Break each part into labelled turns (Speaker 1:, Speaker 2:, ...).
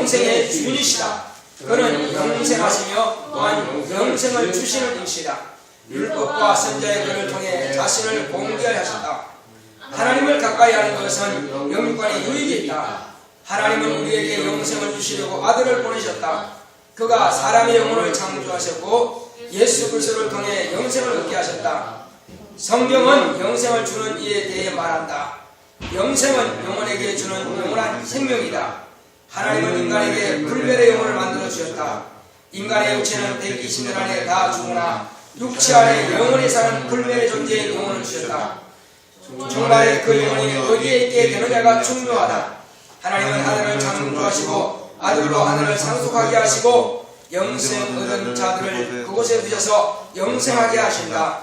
Speaker 1: 영생의 주인이시다. 그는 영생하시며 또한 영생을 주시는 이시다. 율법과 선자의 글을 통해 자신을 공개하려 하셨다. 하나님을 가까이 하는 것은 영육간에 유익이 있다. 하나님은 우리에게 영생을 주시려고 아들을 보내셨다. 그가 사람의 영혼을 창조하셨고 예수 그리스도를 통해 영생을 얻게 하셨다. 성경은 영생을 주는 이에 대해 말한다. 영생은 영혼에게 주는 영원한 생명이다. 하나님은 인간에게 불멸의 영혼을 만들어 주셨다. 인간의 육체는 120년 안에 다 죽으나 육체 안에 영원히 사는 불멸의 존재의 영혼을 주셨다. 정말 그 영혼이 어디에 있게 되느냐가 중요하다. 하나님은 하늘을 창조하시고 아들로 하늘을 상속하게 하시고 영생 얻은 자들을 그곳에 두셔서 영생하게 하신다.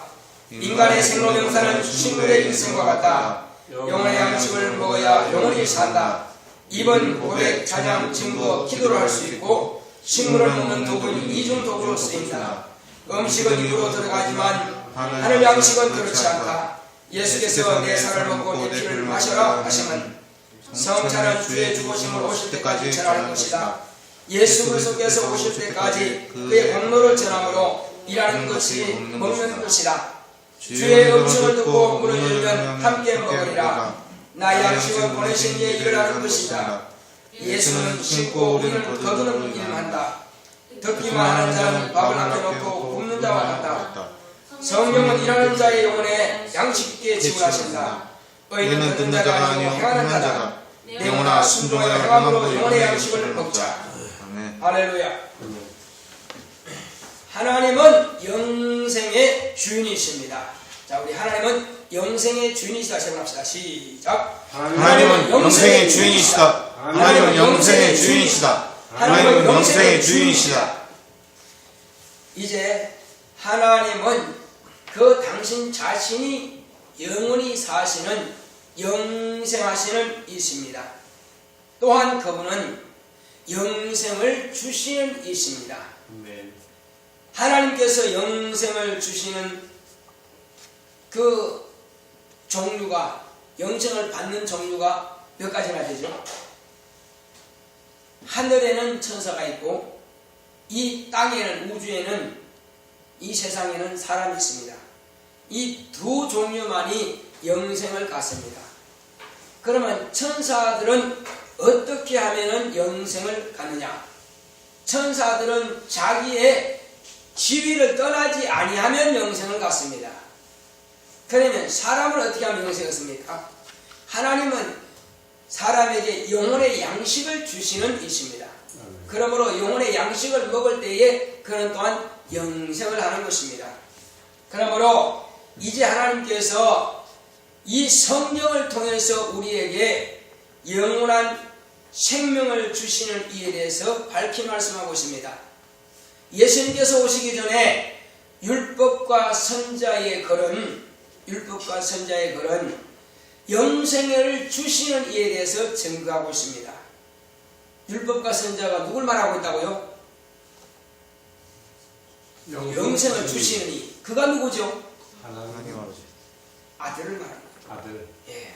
Speaker 1: 인간의 생로병사는 식물의 인생과 같다. 영혼의 양식을 먹어야 영원히 산다. 입은 고백, 자장, 증거, 기도를 할 수 있고 식물을 먹는 독은 이중 독으로 쓰인다. 음식은 입으로 들어가지만 하늘 양식은 그렇지 않다. 예수께서 내 살을 먹고 내 피를 마셔라 하시면 성찬은 주의 죽으심을 오실 때까지 전하는 것이다. 예수 그리스도께서 오실 때까지 그의 공로를 전함으로 일하는 것이 먹는 것이다. 주의 음식을 듣고 문을 열면 함께 먹으리라. 나의 양식은 보내신 이에 일어나는 것이다. 예수는 심고 우리는 거두는 일을 한다. 듣기만 하는 자는 밥을 남겨놓고 굶는 자와 같다. 성령은 일하는 자의 영혼에 양식 있게 지불하신다. 의인은 듣는 자가 아니고 행하는 자다. 내 영혼아 순종하여 행함으로 영혼의 양식을 먹자. 할렐루야. 하나님은 영생의 주인이십니다. 자, 우리 하나님은 영생의 주인이시다. 제목합시다. 시작.
Speaker 2: 하나님은 영생의 주인이시다. 하나님은 영생의 주인이시다. 하나님은 영생의 주인이시다.
Speaker 1: 이제 하나님은 그 당신 자신이 영원히 사시는 영생하시는 이십니다. 또한 그분은 영생을 주시는 이십니다. 하나님께서 영생을 주시는 그 종류가, 영생을 받는 종류가 몇 가지나 되죠? 하늘에는 천사가 있고 이 땅에는, 우주에는, 이 세상에는 사람이 있습니다. 이 두 종류만이 영생을 갖습니다. 그러면 천사들은 어떻게 하면 영생을 갖느냐? 천사들은 자기의 지위를 떠나지 아니하면 영생을 갖습니다. 그러면 사람은 어떻게 하면 영생을 갖습니까? 하나님은 사람에게 영혼의 양식을 주시는 이십니다. 그러므로 영혼의 양식을 먹을 때에 그는 또한 영생을 하는 것입니다. 그러므로 이제 하나님께서 이 성령을 통해서 우리에게 영원한 생명을 주시는 이에 대해서 밝히 말씀하고 있습니다. 예수님께서 오시기 전에 율법과 선자의 글은 영생을 주시는 이에 대해서 증거하고 있습니다. 율법과 선자가 누굴 말하고 있다고요? 영생을 주시는 이. 그가 누구죠?
Speaker 2: 하나님 아버지.
Speaker 1: 아들을 말합니다.
Speaker 2: 아들.
Speaker 1: 예.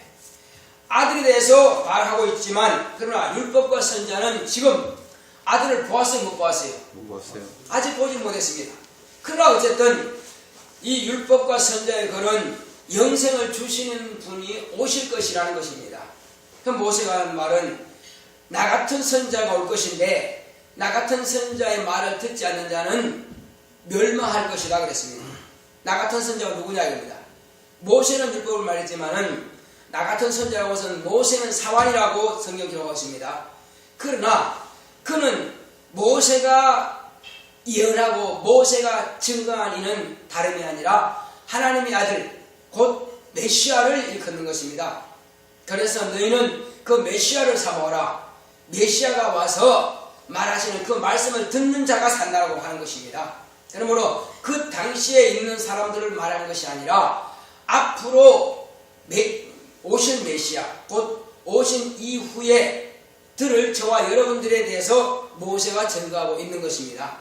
Speaker 1: 아들에 대해서 말하고 있지만, 그러나 율법과 선자는 지금 아들을 보았어요, 못 보았어요?
Speaker 2: 못 봤어요.
Speaker 1: 아직 보지 못했습니다. 그러나 어쨌든 이 율법과 선자의 글은 영생을 주시는 분이 오실 것이라는 것입니다. 그럼 모세가 하는 말은 나 같은 선자가 올 것인데 나 같은 선자의 말을 듣지 않는 자는 멸망할 것이다 그랬습니다. 나 같은 선자가 누구냐 이겁니다. 모세는 율법을 말했지만은 나 같은 선자라고 해서는 모세는 사환이라고 성경 기록하십니다. 그러나 그는 모세가 예언하고 모세가 증거한 이는 다름이 아니라 하나님의 아들 곧 메시아를 일컫는 것입니다. 그래서 너희는 그 메시아를 사모하라. 메시아가 와서 말하시는 그 말씀을 듣는 자가 산다라고 하는 것입니다. 그러므로 그 당시에 있는 사람들을 말하는 것이 아니라 앞으로 오실 메시아 곧 오신 이후에 들을 저와 여러분들에 대해서 모세가 증거하고 있는 것입니다.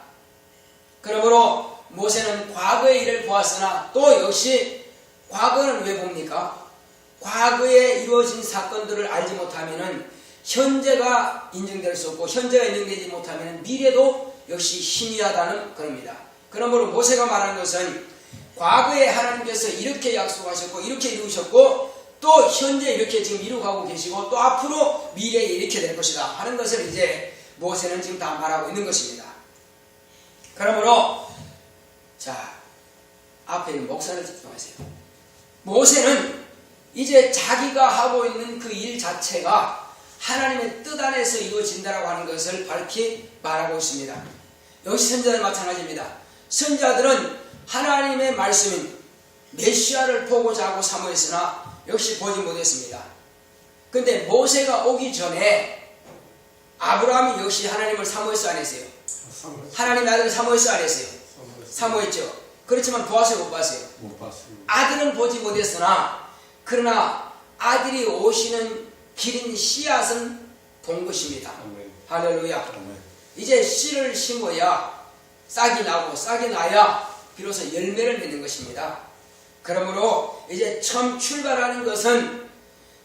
Speaker 1: 그러므로 모세는 과거의 일을 보았으나 또 역시 과거는 왜 봅니까? 과거에 이루어진 사건들을 알지 못하면은 현재가 인정될 수 없고 현재가 인정되지 못하면 미래도 역시 희미하다는 겁니다. 그러므로 모세가 말하는 것은 과거에 하나님께서 이렇게 약속하셨고 이렇게 이루셨고 또 현재 이렇게 지금 이루어가고 계시고 또 앞으로 미래에 이렇게 될 것이다 하는 것을 이제 모세는 지금 다 말하고 있는 것입니다. 그러므로 자 앞에 있는 목사를 집중하세요. 모세는 이제 자기가 하고 있는 그 일 자체가 하나님의 뜻 안에서 이루어진다라고 하는 것을 밝히 말하고 있습니다. 역시 선지자들 마찬가지입니다. 선지자들은 하나님의 말씀인 메시아를 보고자 하고 사모했으나 역시 보지 못했습니다. 근데 모세가 오기 전에 아브라함이 역시 하나님을 사모했어 안 했어요? 하나님의 아들을 사모했어 안 했어요? 사모했죠. 그렇지만 보았어요 못 봤어요?
Speaker 3: 못 봤습니다.
Speaker 1: 아들은 보지 못했으나 그러나 아들이 오시는 기린 씨앗은 본 것입니다.
Speaker 3: 아멘.
Speaker 1: 할렐루야.
Speaker 2: 아멘.
Speaker 1: 이제 씨를 심어야 싹이 나고 싹이 나야 비로소 열매를 맺는 것입니다. 그러므로 이제 처음 출발하는 것은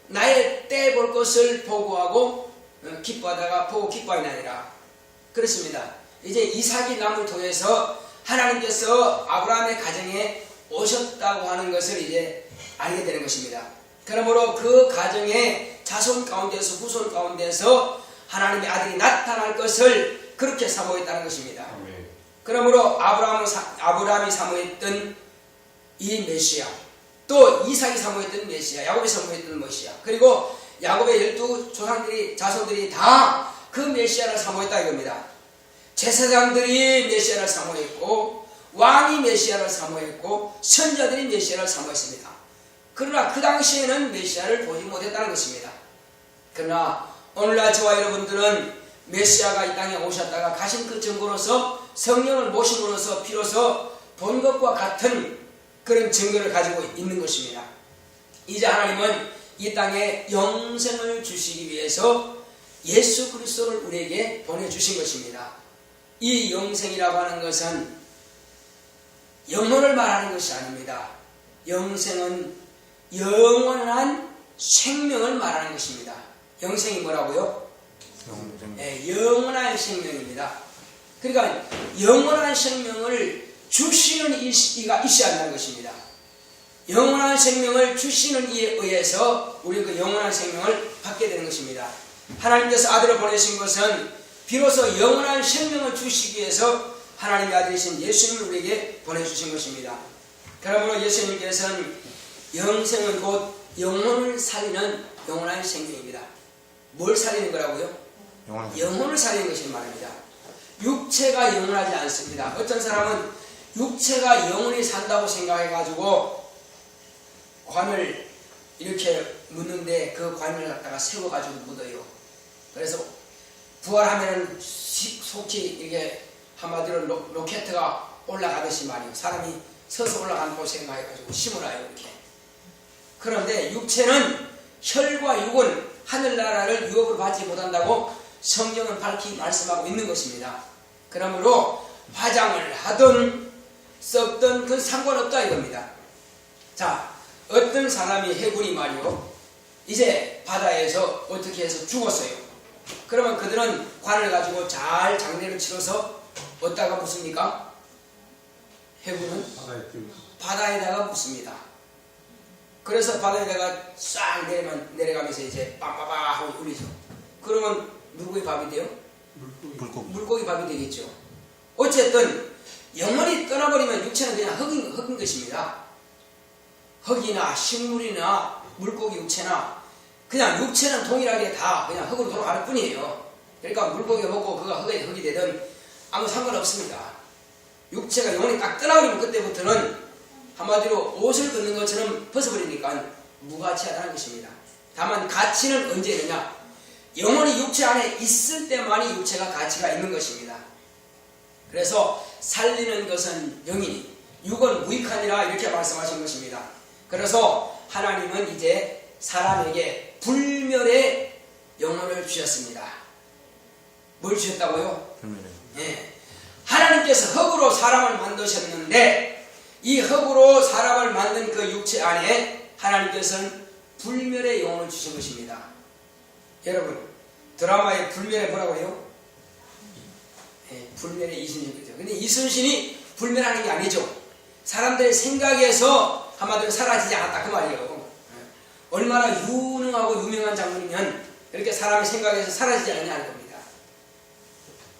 Speaker 1: 나의 때 볼 것을 보고하고 기뻐하다가 보고 기뻐하는 아니라 그렇습니다. 이제 이삭이 남을 통해서 하나님께서 아브라함의 가정에 오셨다고 하는 것을 이제 알게 되는 것입니다. 그러므로 그 가정의 자손 가운데서 후손 가운데서 하나님의 아들이 나타날 것을 그렇게 사모했다는 것입니다.
Speaker 3: 아멘.
Speaker 1: 그러므로 아브라함이 사모했던 이 메시아, 또 이삭이 사모했던 메시아, 야곱이 사모했던 메시아, 그리고 야곱의 12 자손들이 다 그 메시아를 사모했다 이겁니다. 제사장들이 메시아를 사모했고 왕이 메시아를 사모했고 선자들이 메시아를 사모했습니다. 그러나 그 당시에는 메시아를 보지 못했다는 것입니다. 그러나 오늘날 저와 여러분들은 메시아가 이 땅에 오셨다가 가신 그 증거로서 성령을 모심으로써 비로소 본 것과 같은 그런 증거를 가지고 있는 것입니다. 이제 하나님은 이 땅에 영생을 주시기 위해서 예수 그리스도를 우리에게 보내주신 것입니다. 이 영생이라고 하는 것은 영혼을 말하는 것이 아닙니다. 영생은 영원한 생명을 말하는 것입니다. 영생이 뭐라고요? 영원한 생명입니다. 그러니까 영원한 생명을 주시는 이가 있어야 한다는 것입니다. 영원한 생명을 주시는 이에 의해서 우리는 그 영원한 생명을 받게 되는 것입니다. 하나님께서 아들을 보내신 것은 비로소 영원한 생명을 주시기 위해서 하나님의 아들이신 예수님을 우리에게 보내주신 것입니다. 그러므로 예수님께서는 영생은 곧 영혼을 살리는 영원한 생명입니다. 뭘 살리는 거라고요? 영혼을 살리는 것을 말합니다. 육체가 영원하지 않습니다. 어떤 사람은 육체가 영원히 산다고 생각해가지고 관을 이렇게 묻는데 그 관을 갖다가 세워가지고 묻어요. 그래서 부활하면 속히 이게 한마디로 로켓가 올라가듯이 말이에요. 사람이 서서 올라간다고 생각해가지고 심으라요 이렇게. 그런데 육체는 혈과 육은 하늘나라를 유업으로 받지 못한다고 성경은 밝히 말씀하고 있는 것입니다. 그러므로 화장을 하든 썩든 그건 상관없다 이겁니다. 자, 어떤 사람이 해군이 말이요 이제 바다에서 어떻게 해서 죽었어요. 그러면 그들은 관을 가지고 잘 장례를 치러서 어디다가 묻습니까? 해군은 바다에다가 묻습니다. 그래서 바다에다가 싹 내려가면서 이제 빵빵빵 하고 울리죠. 그러면 누구의 밥이 돼요? 물고기 밥이 되겠죠. 어쨌든 영원히 떠나버리면 육체는 그냥 흙인 것입니다. 흙이나 식물이나 물고기 육체나 그냥 육체는 동일하게 다 그냥 흙으로 돌아가는 뿐이에요. 그러니까 물고기가 먹고 그가 흙이 되든 아무 상관없습니다. 육체가 영원히 딱 떠나버리면 그때부터는 한마디로 옷을 걷는 것처럼 벗어버리니까 무가치하다는 것입니다. 다만 가치는 언제 있느냐? 영혼이 육체 안에 있을 때만이 육체가 가치가 있는 것입니다. 그래서 살리는 것은 영이니 육은 무익하니라 이렇게 말씀하신 것입니다. 그래서 하나님은 이제 사람에게 불멸의 영혼을 주셨습니다. 뭘 주셨다고요? 예. 하나님께서 흙으로 사람을 만드셨는데 이 흙으로 사람을 만든 그 육체 안에 하나님께서는 불멸의 영혼을 주신 것입니다. 여러분, 드라마의 불멸에 뭐라고 해요? 불멸의 이순신이죠. 근데 이순신이 불멸하는 게 아니죠. 사람들의 생각에서 한마디로 사라지지 않았다 그 말이에요. 얼마나 유능하고 유명한 장군이면 이렇게 사람의 생각에서 사라지지 않느냐는 겁니다.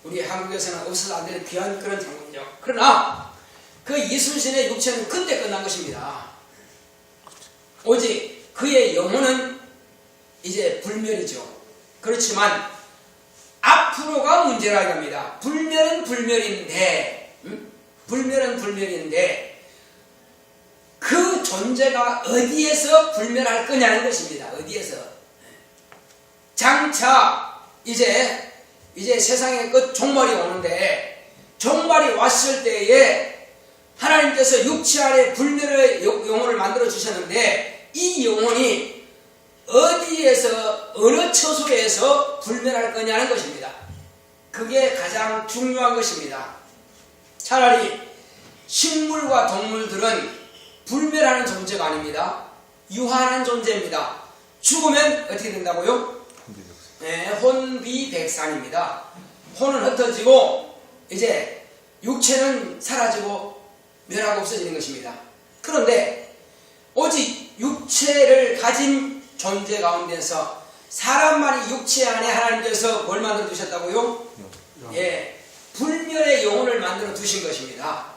Speaker 1: 우리 한국에서는 없어서 안 되는 귀한 그런 장군이죠. 그러나 그 이순신의 육체는 그때 끝난 것입니다. 오직 그의 영혼은 이제 불멸이죠. 그렇지만 앞으로가 문제라 이겁니다. 불멸은 불멸인데 그 존재가 어디에서 불멸할 거냐는 것입니다. 어디에서? 장차 이제 세상의 끝 종말이 오는데, 종말이 왔을 때에 하나님께서 육체 안에 불멸의 영혼을 만들어 주셨는데, 이 영혼이 어디에서 어느 처소에서 불멸할 거냐는 것입니다. 그게 가장 중요한 것입니다. 차라리 식물과 동물들은 불멸하는 존재가 아닙니다. 유한한 존재입니다. 죽으면 어떻게 된다고요? 혼비백산입니다. 혼은 흩어지고 이제 육체는 사라지고 멸하고 없어지는 것입니다. 그런데 오직 육체를 가진 존재 가운데서 사람만이 육체 안에 하나님께서 뭘 만들어 두셨다고요? 불멸의 영혼을 만들어 두신 것입니다.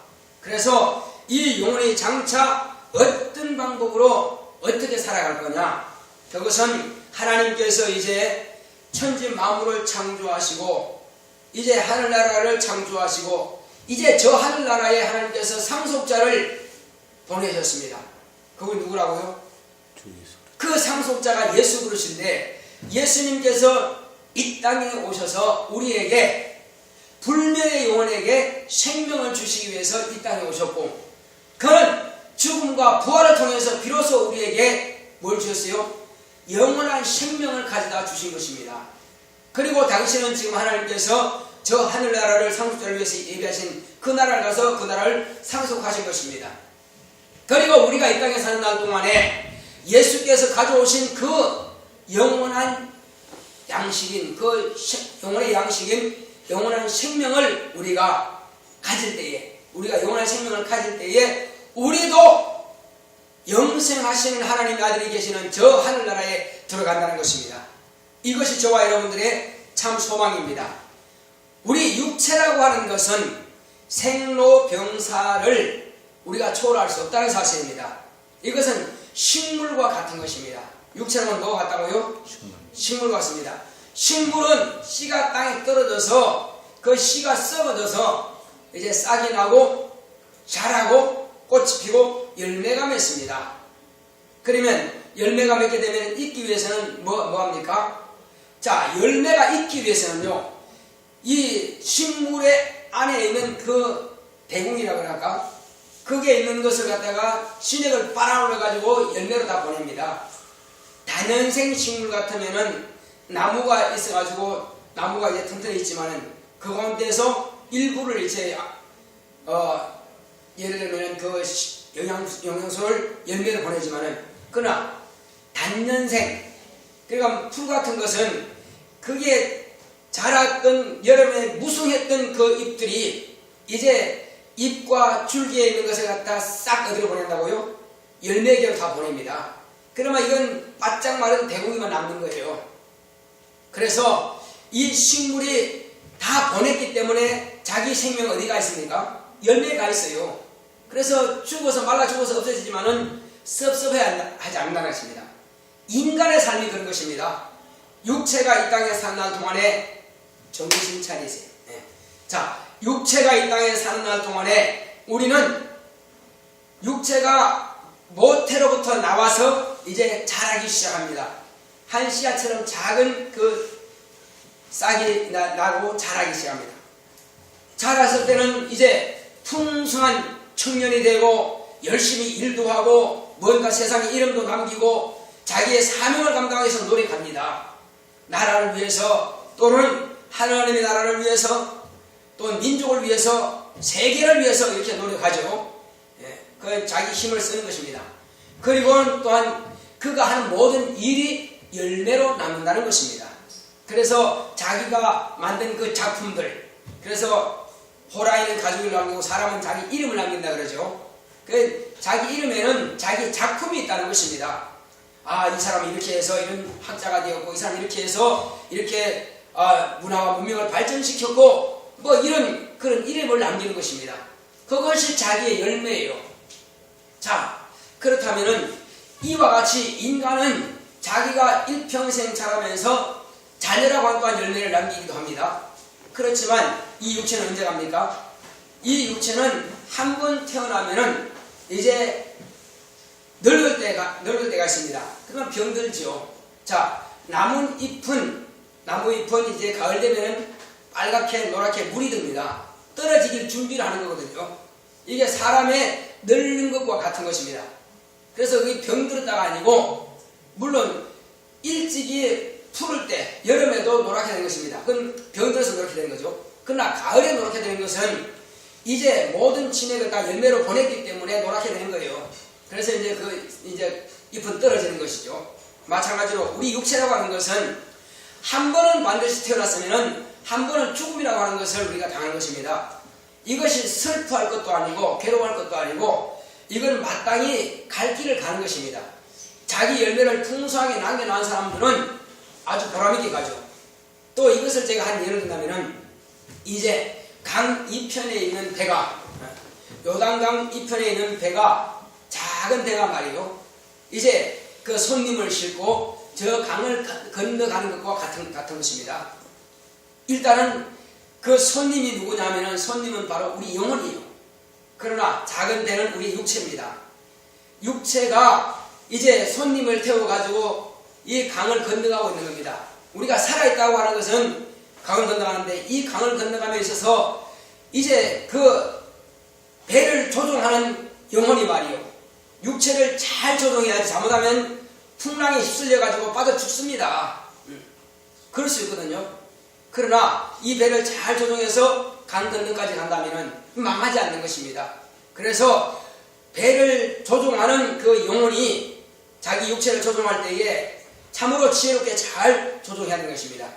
Speaker 1: 그래서 이 영혼이 장차 어떤 방법으로 어떻게 살아갈 거냐, 그것은 하나님께서 이제 천지 만물을 창조하시고 이제 하늘나라를 창조하시고 이제 저 하늘나라에 하나님께서 상속자를 보내셨습니다. 그건 누구라고요? 그 상속자가 예수 그리스도인데, 예수님께서 이 땅에 오셔서 우리에게 불멸의 영혼에게 생명을 주시기 위해서 이 땅에 오셨고, 그는 죽음과 부활을 통해서 비로소 우리에게 뭘 주셨어요? 영원한 생명을 가져다 주신 것입니다. 그리고 당신은 지금 하나님께서 저 하늘나라를 상속자를 위해서 예비하신 그 나라를 가서 그 나라를 상속하신 것입니다. 그리고 우리가 이 땅에 사는 날 동안에 예수께서 가져오신 그 영원한 양식인, 그 영혼의 양식인 영원한 생명을 우리가 가질 때에, 우리도 영생하시는 하나님의 아들이 계시는 저 하늘나라에 들어간다는 것입니다. 이것이 저와 여러분들의 참 소망입니다. 우리 육체라고 하는 것은 생로병사를 우리가 초월할 수 없다는 사실입니다. 이것은 식물과 같은 것입니다. 육체는 뭐가 같다고요? 식물 같습니다. 식물은 씨가 땅에 떨어져서 그 씨가 썩어져서 이제 싹이 나고 자라고 꽃이 피고 열매가 맺습니다. 그러면 열매가 맺게 되면 익기 위해서는 뭐합니까? 자, 열매가 익기 위해서는요, 이 식물의 안에 있는 그 대궁이라고 할까? 그게 있는 것을 갖다가 진액을 빨아올려 가지고 열매로 다 보냅니다. 다년생 식물 같으면은 나무가 있어가지고 나무가 이제 튼튼히 있지만은 그 가운데서 일부를 이제 예를 들면 그 영양소를 열매로 보내지만은, 그러나 단년생, 그러니까 풀 같은 것은 그게 자랐던 여름에 무성했던 그 잎들이 이제 잎과 줄기에 있는 것을 갖다 싹 어디로 보낸다고요? 열매계로 다 보냅니다. 그러면 이건 바짝 마른 대궁이만 남는 거예요. 그래서 이 식물이 다 보냈기 때문에 자기 생명 어디가 있습니까? 열매가 있어요. 그래서 죽어서 말라 죽어서 없어지지만은 섭섭해하지 않는다는 것입니다. 인간의 삶이 그런 것입니다. 육체가 이 땅에 사는 날 동안에 정신 차리세요. 자, 육체가 이 땅에 사는 날 동안에 우리는 육체가 모태로부터 나와서 이제 자라기 시작합니다. 한 씨앗처럼 작은 그 싹이 나고 자라기 시작합니다. 자랐을 때는 이제 풍성한 청년이 되고 열심히 일도 하고 뭔가 세상에 이름도 남기고 자기의 사명을 감당하기 위해서 노력합니다. 나라를 위해서 또는 하나님의 나라를 위해서 또 민족을 위해서 세계를 위해서 이렇게 노력하죠. 그 자기 힘을 쓰는 것입니다. 그리고 또한 그가 하는 모든 일이 열매로 남는다는 것입니다. 그래서 자기가 만든 그 작품들, 그래서 호랑이는 가족을 남기고 사람은 자기 이름을 남긴다 그러죠. 그 자기 이름에는 자기 작품이 있다는 것입니다. 아, 이 사람이 이렇게 해서 이런 학자가 되었고, 이 사람이 이렇게 해서 이렇게 문화와 문명을 발전시켰고, 뭐 이런 그런 이름을 남기는 것입니다. 그것이 자기의 열매예요. 자, 그렇다면은 이와 같이 인간은 자기가 일평생 자라면서 자녀라고 한 또한 열매를 남기기도 합니다. 그렇지만 이 육체는 언제 갑니까? 이 육체는 한 번 태어나면은 이제 늙을 때가 있습니다. 그러면 병들죠. 자, 나무 잎은 이제 가을 되면은 빨갛게 노랗게 물이 듭니다. 떨어지길 준비를 하는 거거든요. 이게 사람의 늙는 것과 같은 것입니다. 그래서 그게 병들었다가 아니고, 물론 일찍이 푸를 때 여름에도 노랗게 되는 것입니다. 그건 병들어서 노랗게 되는 거죠. 그러나 가을에 노랗게 되는 것은 이제 모든 진액을 다 열매로 보냈기 때문에 노랗게 되는 거예요. 그래서 이제 잎은 떨어지는 것이죠. 마찬가지로 우리 육체라고 하는 것은 한 번은 반드시 태어났으면은 한 번은 죽음이라고 하는 것을 우리가 당하는 것입니다. 이것이 슬퍼할 것도 아니고 괴로워할 것도 아니고, 이건 마땅히 갈 길을 가는 것입니다. 자기 열매를 풍성하게 남겨놓은 사람들은 아주 보람있게 가죠. 또 이것을 제가 한 예를 든다면은, 이제 강 이편에 있는 배가, 요단강 이편에 있는 배가, 작은 배가 말이요, 이제 그 손님을 싣고 저 강을 건너가는 것과 같은 것입니다. 일단은 그 손님이 누구냐면은, 손님은 바로 우리 영혼이에요. 그러나 작은 배는 우리 육체입니다. 육체가 이제 손님을 태워가지고 이 강을 건너가고 있는 겁니다. 우리가 살아있다고 하는 것은 강을 건너가는데, 이 강을 건너감에 있어서 이제 그 배를 조종하는 영혼이 말이요, 육체를 잘 조종해야지 잘못하면 풍랑에 휩쓸려가지고 빠져 죽습니다. 그럴 수 있거든요. 그러나 이 배를 잘 조종해서 강 건너까지 간다면은 망하지 않는 것입니다. 그래서 배를 조종하는 그 영혼이 자기 육체를 조종할 때에 참으로 지혜롭게 잘 조종해야 하는 것입니다.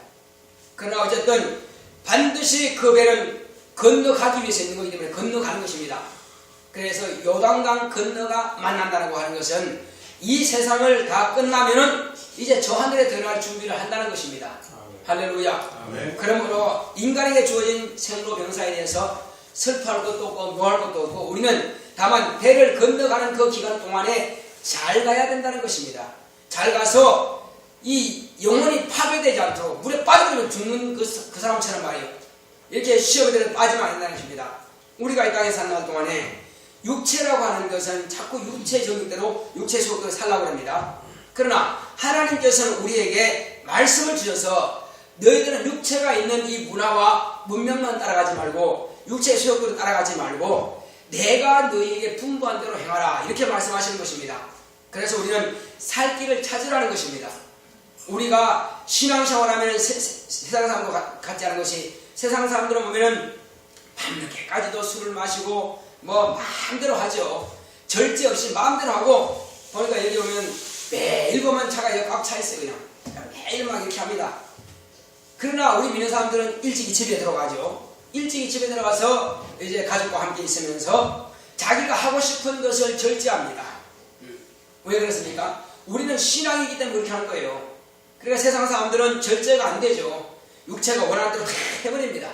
Speaker 1: 그러나 어쨌든 반드시 그 배는 건너가기 위해서 있는 것이기 때문에 건너가는 것입니다. 그래서 요단강 건너가 만난다고 하는 것은 이 세상을 다 끝나면은 이제 저 하늘에 들어갈 준비를 한다는 것입니다. 할렐루야.
Speaker 2: 아멘.
Speaker 1: 그러므로 인간에게 주어진 생로병사에 대해서 슬퍼할 것도 없고 노할 것도 없고, 우리는 다만 배를 건너가는 그 기간 동안에 잘 가야 된다는 것입니다. 잘 가서 이 영혼이 파괴되지 않도록, 물에 빠지면 죽는 그 사람처럼 말이에요, 이렇게 시험에 빠지면 안 된다는 것입니다. 우리가 이 땅에 사는 동안에 육체라고 하는 것은 자꾸 육체적인 대로 육체 속으로 살라고 합니다. 그러나 하나님께서는 우리에게 말씀을 주셔서 너희들은 육체가 있는 이 문화와 문명만 따라가지 말고, 육체의 소욕대로 따라가지 말고 내가 너희에게 분부한 대로 행하라, 이렇게 말씀하시는 것입니다. 그래서 우리는 살 길을 찾으라는 것입니다. 우리가 신앙생활하면 세상 사람과 같지 않은 것이, 세상 사람들은 보면은 밤늦게까지도 술을 마시고 뭐 마음대로 하죠. 절제 없이 마음대로 하고, 보니까 여기 오면 매일 보면 차가 꽉 차 있어요. 그냥 매일 막 이렇게 합니다. 그러나 우리 믿는 사람들은 일찍이 집에 들어가죠. 일찍이 집에 들어가서 이제 가족과 함께 있으면서 자기가 하고 싶은 것을 절제합니다. 왜 그렇습니까? 우리는 신앙이기 때문에 그렇게 하는 거예요. 그러니까 세상 사람들은 절제가 안 되죠. 육체가 원하는 대로 다 해버립니다.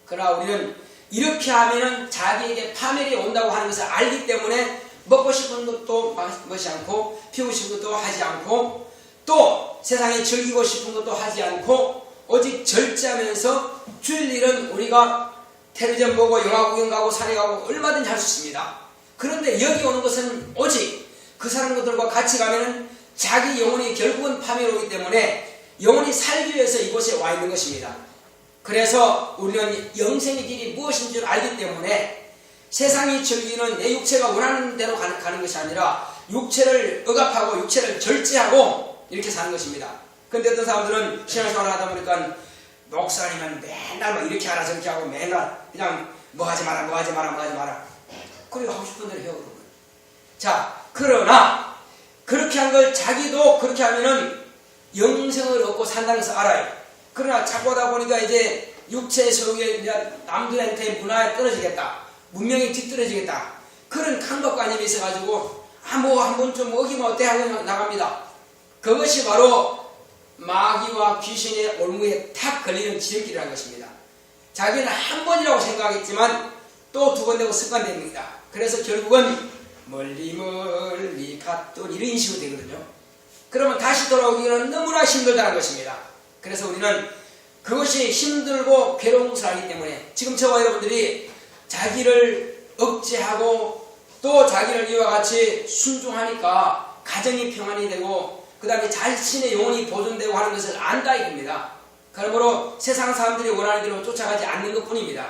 Speaker 1: 그러나 우리는 이렇게 하면은 자기에게 파멸이 온다고 하는 것을 알기 때문에 먹고 싶은 것도 먹지 않고, 피우고 싶은 것도 하지 않고, 또 세상에 즐기고 싶은 것도 하지 않고, 오직 절제하면서 주일 일은 우리가 텔레비전 보고 영화 구경 가고 산에 가고 얼마든지 할 수 있습니다. 그런데 여기 오는 것은 오직 그 사람들과 같이 가면은 자기 영혼이 결국은 파멸이 오기 때문에 영혼이 살기 위해서 이곳에 와 있는 것입니다. 그래서 우리는 영생의 길이 무엇인 줄 알기 때문에 세상이 즐기는 내 육체가 원하는 대로 가는 것이 아니라 육체를 억압하고 육체를 절제하고 이렇게 사는 것입니다. 근데 어떤 사람들은 신앙생활을 하다 보니까 목사님은 맨날 막 이렇게 하라 저렇게 하고 맨날 그냥 뭐 하지 마라 뭐 하지 마라 뭐 하지 마라, 그리고 하고 싶은 대로 해요. 그러면. 자, 그러나 그렇게 한 걸 자기도 그렇게 하면은 영생을 얻고 산다는 것을 알아요. 그러나 자꾸 하다 보니까 이제 육체의 소유에 이제 남들한테 문화에 떨어지겠다. 문명이 뒤떨어지겠다. 그런 강박관념이 있어가지고 뭐 한 번 좀 어기면 어때 하고 나갑니다. 그것이 바로 마귀와 귀신의 올무에 탁 걸리는 지름길이라는 것입니다. 자기는 한 번이라고 생각했지만 또 두 번 되고 습관됩니다. 그래서 결국은 멀리 멀리 갔던 이런 식으로 되거든요. 그러면 다시 돌아오기는 너무나 힘들다는 것입니다. 그래서 우리는 그것이 힘들고 괴로운 것을 알기 때문에 지금 저와 여러분들이 자기를 억제하고 또 자기를 이와 같이 순종하니까 가정이 평안이 되고 그 다음에 자신의 영혼이 보존되고 하는 것을 안다 이겁니다. 그러므로 세상 사람들이 원하는 대로 쫓아가지 않는 것 뿐입니다.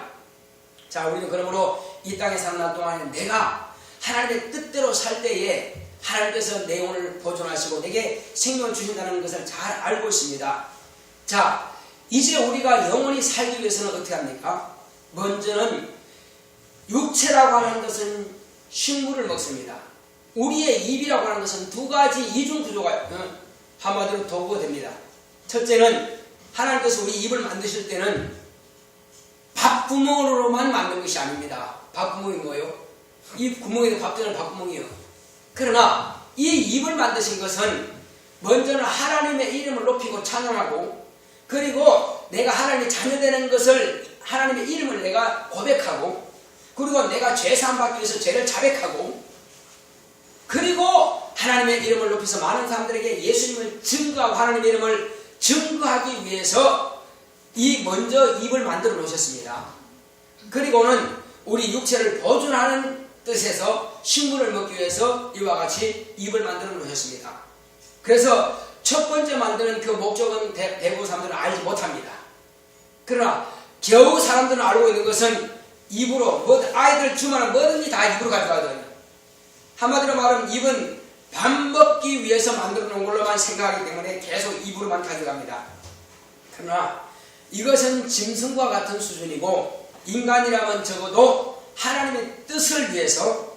Speaker 1: 자, 우리는 그러므로 이 땅에 사는 날 동안에 내가 하나님의 뜻대로 살 때에 하나님께서 내 영혼을 보존하시고 내게 생명을 주신다는 것을 잘 알고 있습니다. 자, 이제 우리가 영원히 살기 위해서는 어떻게 합니까? 먼저는 육체라고 하는 것은 식물을 먹습니다. 우리의 입이라고 하는 것은 두 가지 이중 구조가 한마디로 도구가 됩니다. 첫째는 하나님께서 우리 입을 만드실 때는 밥구멍으로만 만든 것이 아닙니다. 밥구멍이 뭐예요? 입 구멍에도 밥 되는 밥구멍이에요. 그러나 이 입을 만드신 것은 먼저는 하나님의 이름을 높이고 찬양하고 그리고 내가 하나님의 자녀되는 것을 하나님의 이름을 내가 고백하고 그리고 내가 죄사함 받기 위해서 죄를 자백하고 그리고 하나님의 이름을 높여서 많은 사람들에게 예수님을 증거하고 하나님의 이름을 증거하기 위해서 먼저 입을 만들어 놓으셨습니다. 그리고는 우리 육체를 보존하는 뜻에서 식물을 먹기 위해서 이와 같이 입을 만들어 놓으셨습니다. 그래서 첫 번째 만드는 그 목적은 대부분 사람들은 알지 못합니다. 그러나 겨우 사람들은 알고 있는 것은 입으로 아이들 주면 뭐든지 다 입으로 가져가거든요. 한마디로 말하면 입은 밥 먹기 위해서 만들어 놓은 걸로만 생각하기 때문에 계속 입으로만 가져갑니다. 그러나 이것은 짐승과 같은 수준이고 인간이라면 적어도 하나님의 뜻을 위해서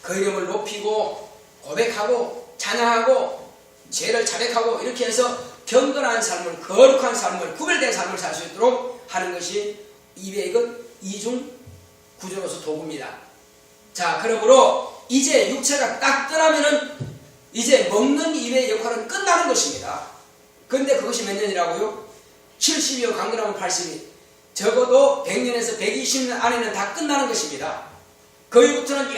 Speaker 1: 그 이름을 높이고 고백하고 찬양하고 죄를 자백하고 이렇게 해서 경건한 삶을 거룩한 삶을 구별된 삶을 살 수 있도록 하는 것이 입의 이중 구조로서 도구입니다. 자, 그러므로 이제 육체가 딱 떠나면은 이제 먹는 입의 역할은 끝나는 것입니다. 그런데 그것이 몇 년이라고요? 70이요 강건하면 80이 적어도 100년에서 120년 안에는 다 끝나는 것입니다. 그 이후부터는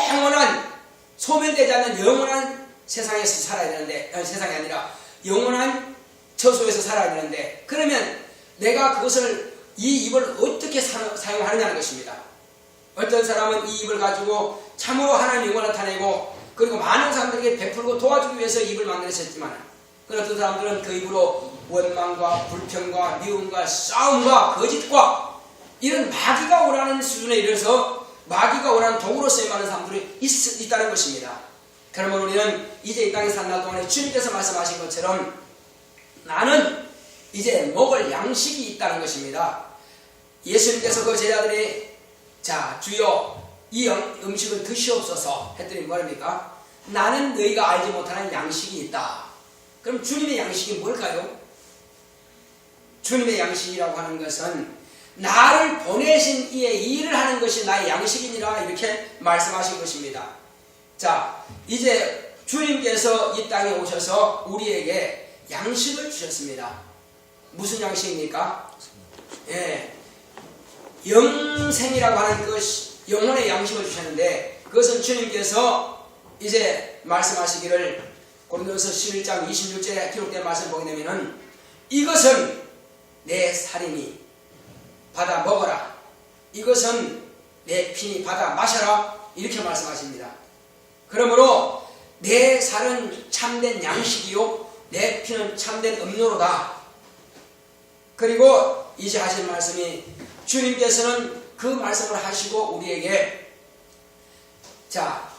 Speaker 1: 영원한 소멸되지 않는 영원한 세상에서 살아야 되는데 세상이 아니라 영원한 처소에서 살아야 되는데 그러면 내가 그것을 이 입을 어떻게 사용하느냐는 것입니다. 어떤 사람은 이 입을 가지고 참으로 하나님의 영광을 나타내고 그리고 많은 사람들에게 베풀고 도와주기 위해서 입을 만들었지만 어떤 사람들은 그 입으로 원망과 불평과 미움과 싸움과 거짓과 이런 마귀가 원하는 수준에 이르러서 마귀가 원하는 도구로 쓰임받는 사람들이 있다는 것입니다. 그러면 우리는 이제 이 땅에 산 날 동안에 주님께서 말씀하신 것처럼 나는 이제 먹을 양식이 있다는 것입니다. 예수님께서 그 제자들이 자 주여 이 음식을 드시옵소서 했더니 뭐랍니까? 나는 너희가 알지 못하는 양식이 있다. 그럼 주님의 양식이 뭘까요? 주님의 양식이라고 하는 것은 나를 보내신 이의 일을 하는 것이 나의 양식이니라 이렇게 말씀하신 것입니다. 자, 이제 주님께서 이 땅에 오셔서 우리에게 양식을 주셨습니다. 무슨 양식입니까? 예, 영생이라고 하는 것이 영혼의 양식을 주셨는데 그것은 주님께서 이제 말씀하시기를 고린도서 11장 26절에 기록된 말씀 보게 되면은 이것은 내 살이니 받아 먹어라. 이것은 내 피니 받아 마셔라. 이렇게 말씀하십니다. 그러므로 내 살은 참된 양식이요 내 피는 참된 음료로다. 그리고 이제 하신 말씀이 주님께서는 그 말씀을 하시고 우리에게 자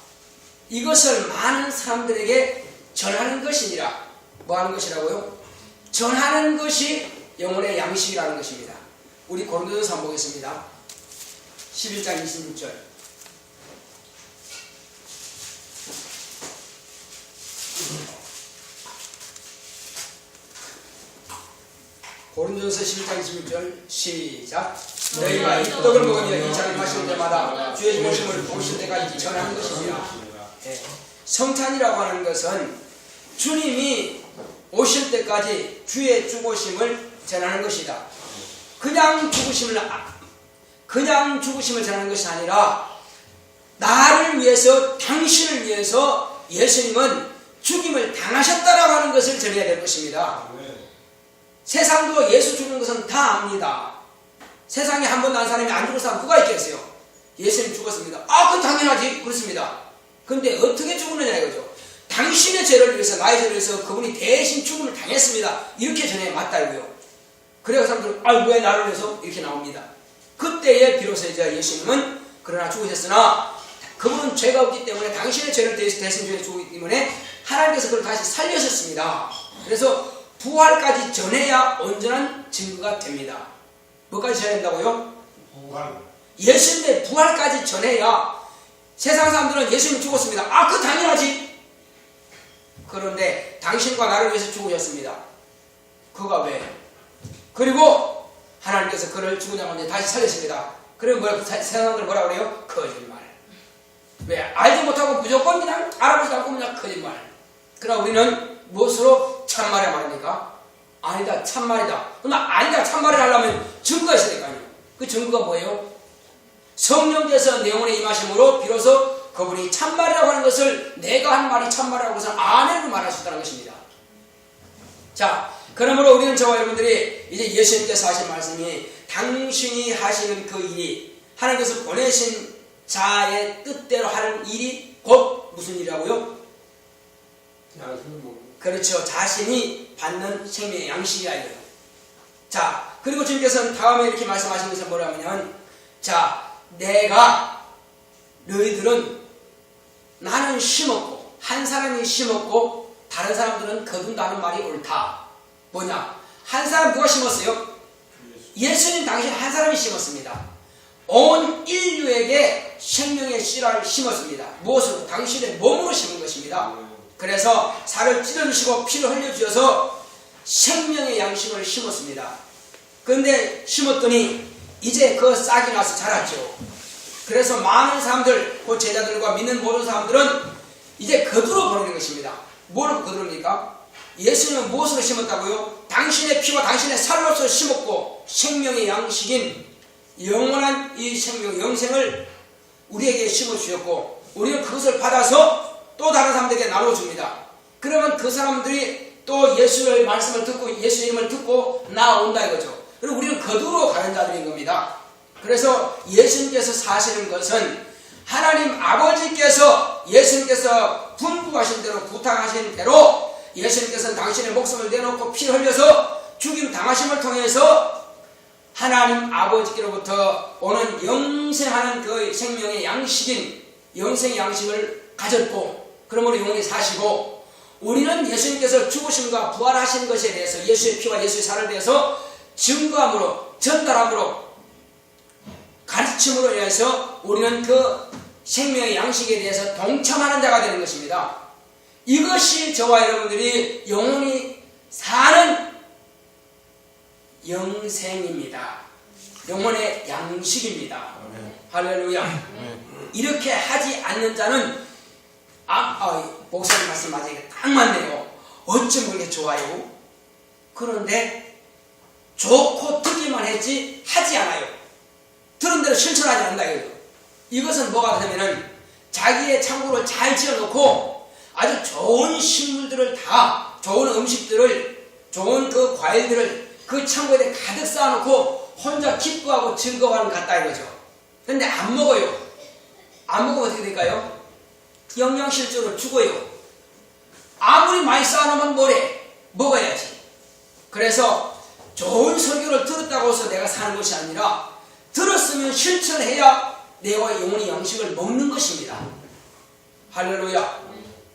Speaker 1: 이것을 많은 사람들에게 전하는 것이니라. 뭐 하는 것이라고요? 전하는 것이 영혼의 양식이라는 것입니다. 우리 고린도서 한번 보겠습니다. 11장 26절 고린도전서 11장 21절 시작. 너희가 이 떡을 먹으며 이 잔을 마실 때마다 주의 오심을 보실 때까지 전하는 것이니라. 예. 성찬이라고 하는 것은 주님이 오실 때까지 주의 죽으심을 전하는 것이다. 그냥 죽으심을 전하는 것이 아니라 나를 위해서, 당신을 위해서 예수님은 죽임을 당하셨다라고 하는 것을 전해야 될 것입니다. 세상도 예수 죽는 것은 다 압니다. 세상에 한 번도 안 사람이 안 죽을 사람 누가 있겠어요? 예수님 죽었습니다. 그건 당연하지. 그렇습니다. 근데 어떻게 죽느냐 이거죠. 당신의 죄를 위해서, 나의 죄를 위해서 그분이 대신 죽음을 당했습니다. 이렇게 전해야 맞다고요. 그래서 사람들은 왜 나를 위해서? 이렇게 나옵니다. 그때에 비로소 이제 예수님은 그러나 죽으셨으나 그분은 죄가 없기 때문에 당신의 죄를 대신 죽었기 때문에 하나님께서 그를 다시 살려셨습니다. 그래서 부활까지 전해야 온전한 증거가 됩니다. 뭐까지 전해야 된다고요? 예수님의 부활까지 전해야. 세상 사람들은 예수님 죽었습니다. 그거 당연하지. 그런데 당신과 나를 위해서 죽으셨습니다. 그가 왜? 그리고 하나님께서 그를 죽은 자가운데 다시 살렸습니다. 그러면 세상 사람들은 뭐라 그래요? 거짓말. 왜? 알지 못하고 무조건 그냥 알아보지도 않고 그냥 거짓말. 그러나 우리는 무엇으로 참말을 말합니까? 아니다, 참말이다. 그러나 아니다, 참말을 하려면 증거가 있어야 될까요? 그 증거가 뭐예요? 성령께서 내 영혼에 임하심으로 비로소 그분이 참말이라고 하는 것을, 내가 한 말이 참말이라고 해서 아멘으로 말할 수 있다는 것입니다. 자, 그러므로 우리는 저와 여러분들이 이제 예수님께서 하신 말씀이 당신이 하시는 그 일이, 하나님께서 보내신 자의 뜻대로 하는 일이 곧 무슨 일이라고요? 그렇죠. 자신이 받는 생명의 양식이라 이거예요. 자, 그리고 주님께서는 다음에 이렇게 말씀하신 것은 뭐라면, 자, 너희들은, 나는 심었고 한 사람이 심었고 다른 사람들은 거둔다는 말이 옳다. 뭐냐? 한 사람 누가 심었어요? 예수님 당신 한 사람이 심었습니다. 온 인류에게 생명의 씨를 심었습니다. 무엇으로? 당신의 몸으로 심은 것입니다. 그래서 살을 찢어주시고 피를 흘려주셔서 생명의 양식을 심었습니다. 그런데 심었더니 이제 그 싹이 나서 자랐죠. 그래서 많은 사람들, 그 제자들과 믿는 모든 사람들은 이제 거두러 버리는 것입니다. 뭘 거두릅니까? 예수님은 무엇으로 심었다고요? 당신의 피와 당신의 살로서 심었고 생명의 양식인 영원한 이 생명, 영생을 우리에게 심어주셨고, 우리는 그것을 받아서 또 다른 사람들에게 나눠줍니다. 그러면 그 사람들이 또 예수의 말씀을 듣고 예수의 이름을 듣고 나온다 이거죠. 그리고 우리는 거두러 가는 자들인 겁니다. 그래서 예수님께서 사시는 것은 하나님 아버지께서 예수님께서 분부하신 대로, 부탁하신 대로 예수님께서는 당신의 목숨을 내놓고 피를 흘려서 죽임 당하심을 통해서 하나님 아버지께로부터 오는 영생하는 그 생명의 양식인 영생의 양식을 가졌고, 그러므로 영원히 사시고, 우리는 예수님께서 죽으심과 부활하신 것에 대해서, 예수의 피와 예수의 살을 대해서 증거함으로, 전달함으로, 가르침으로 인해서 우리는 그 생명의 양식에 대해서 동참하는 자가 되는 것입니다. 이것이 저와 여러분들이 영원히 사는 영생입니다. 영혼의 양식입니다. 할렐루야. 이렇게 하지 않는 자는 목사님 말씀 맞아요. 딱 맞네요. 어쩜 그렇게 좋아요? 그런데 좋고 듣기만 했지 하지 않아요. 들은 대로 실천하지 않는다 이거죠. 이것은 뭐가 되면은 자기의 창고를 잘 지어놓고 아주 좋은 식물들을 다, 좋은 음식들을, 좋은 그 과일들을 그 창고에 가득 쌓아놓고 혼자 기뻐하고 즐거워하는 것 같다 이거죠. 근데 안 먹어요. 안 먹으면 어떻게 될까요? 영양실조로 죽어요. 아무리 많이 쌓아놓으면 뭐래? 먹어야지. 그래서 좋은 설교를 들었다고 해서 내가 사는 것이 아니라 들었으면 실천해야 내가 영혼의 양식을 먹는 것입니다. 할렐루야.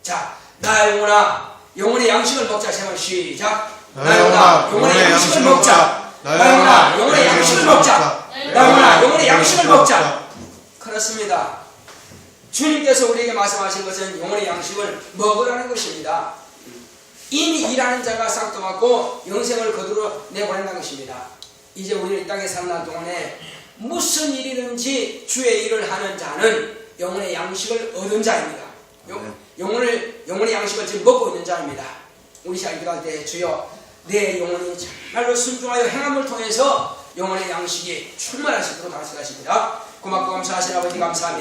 Speaker 1: 자, 나 영혼아 영혼의 양식을 먹자. 제발 시작. 나 영혼아 영혼의 양식을 먹자. 나 영혼아 영혼의 양식을 먹자. 나 영혼아 영혼의 양식을 먹자. 그렇습니다. 주님께서 우리에게 말씀하신 것은 영혼의 양식을 먹으라는 것입니다. 이미 일하는 자가 싹도 받고 영생을 거두러 내보낸다는 것입니다. 이제 우리는 이 땅에 사는 날 동안에 무슨 일이든지 주의 일을 하는 자는 영혼의 양식을 얻은 자입니다. 영혼의 양식을 지금 먹고 있는 자입니다. 우리 시간 기도할 때 주여 내 영혼이 정말로 순종하여 행함을 통해서 영혼의 양식이 충만하시도록 하시겠습니다. 고맙고 감사하신 아버지 감사합니다.